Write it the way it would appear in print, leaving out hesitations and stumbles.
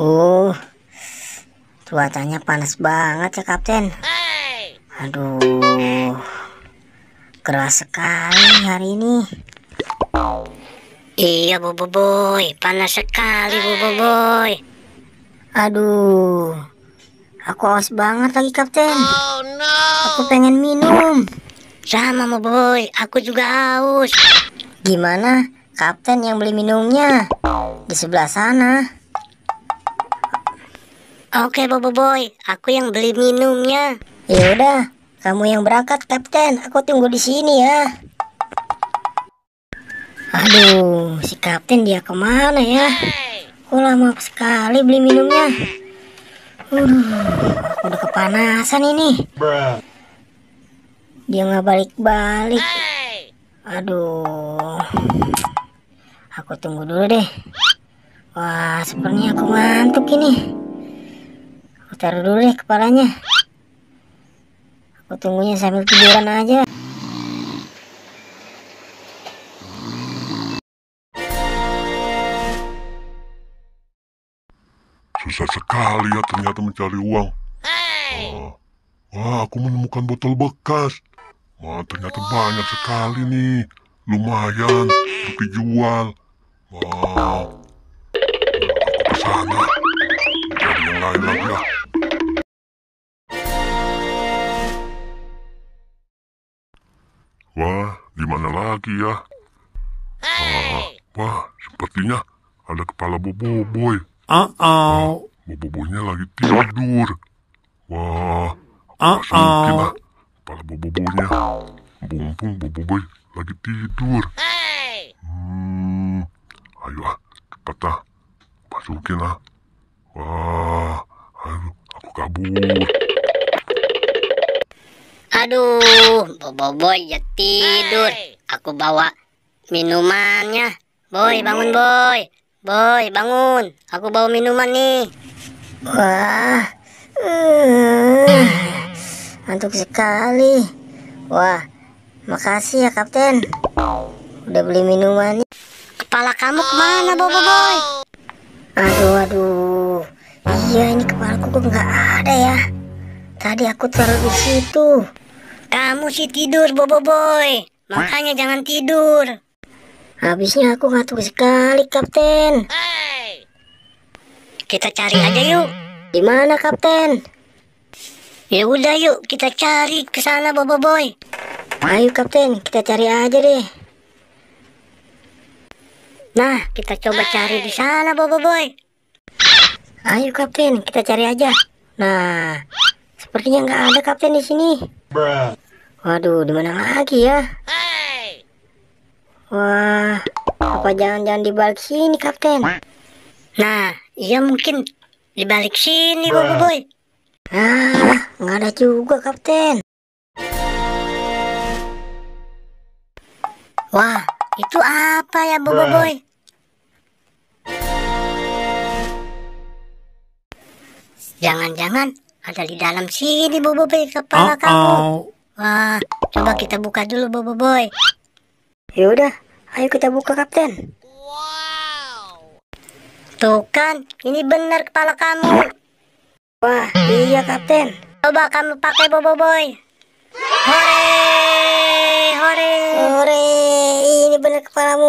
Uh, cuacanya panas banget ya, Kapten. Aduh, keras sekali hari ini. Iya Bobo Boy, panas sekali Bobo Boy. Aduh, aku haus banget lagi, Kapten. Oh no. Aku pengen minum. Sama Bobo Boy, aku juga haus. Gimana, Kapten yang beli minumnya? Di sebelah sana. Oke Bobo Boy, aku yang beli minumnya. Ya udah, kamu yang berangkat, Kapten. Aku tunggu di sini ya. Aduh, si Kapten dia kemana ya? Kok lama sekali beli minumnya? Aku udah kepanasan ini. Dia nggak balik-balik. Aduh, aku tunggu dulu deh. Wah, sepertinya aku ngantuk ini. Aku taruh dulu deh kepalanya. Aku tunggunya sambil tiduran aja. Susah sekali ya ternyata mencari uang. Wah, aku menemukan botol bekas. Wah, ternyata banyak sekali nih. Lumayan untuk dijual. Wah, aku ke sana. Cari yang lain lagi ya. Wah, di mana lagi ya? Wah, sepertinya ada kepala Boboiboy. Boboiboynya lagi tidur. Wah, aku masukin lah kepala Boboiboynya. Mumpung Boboiboy lagi tidur. Ayo cepat lah. Masukin lah. Wah, ayo aku kabur. Aduh, Bobo Boy ya tidur. Aku bawa minumannya. Boy, bangun Boy. Boy, bangun. Aku bawa minuman nih. Wah, ngantuk sekali. Wah, makasih ya, Kapten. Udah beli minumannya. Kepala kamu kemana Bobo Boy? Aduh. Iya, ini kepalaku kok nggak ada ya. Tadi aku taruh di situ. Kamu sih tidur Bobo Boy. Makanya jangan tidur. Habisnya aku ngantuk sekali, Kapten. Kita cari aja yuk. Di mana, Kapten? Ya udah yuk, kita cari ke sana Bobo Boy. Ayo, Kapten, kita cari aja deh. Nah, kita coba cari di sana Bobo Boy. Ayo, Kapten, kita cari aja. Nah, sepertinya nggak ada, Kapten, di sini. Waduh, di mana lagi ya? Wah, apa jangan-jangan di balik sini, Kapten? Nah, iya mungkin di balik sini Bobo Boy. Nggak ada juga, Kapten. Wah, itu apa ya Bobo Boy? Jangan-jangan ada di dalam sini Bobo Boy kepala kamu. Wah, coba kita buka dulu Bobo Boy. Ya udah, ayo kita buka, Kapten. Tuh kan, ini benar kepala kamu. Wah, iya, Kapten. Coba kamu pakai Bobo Boy. Hore, hore. Hore, ini benar kepalamu.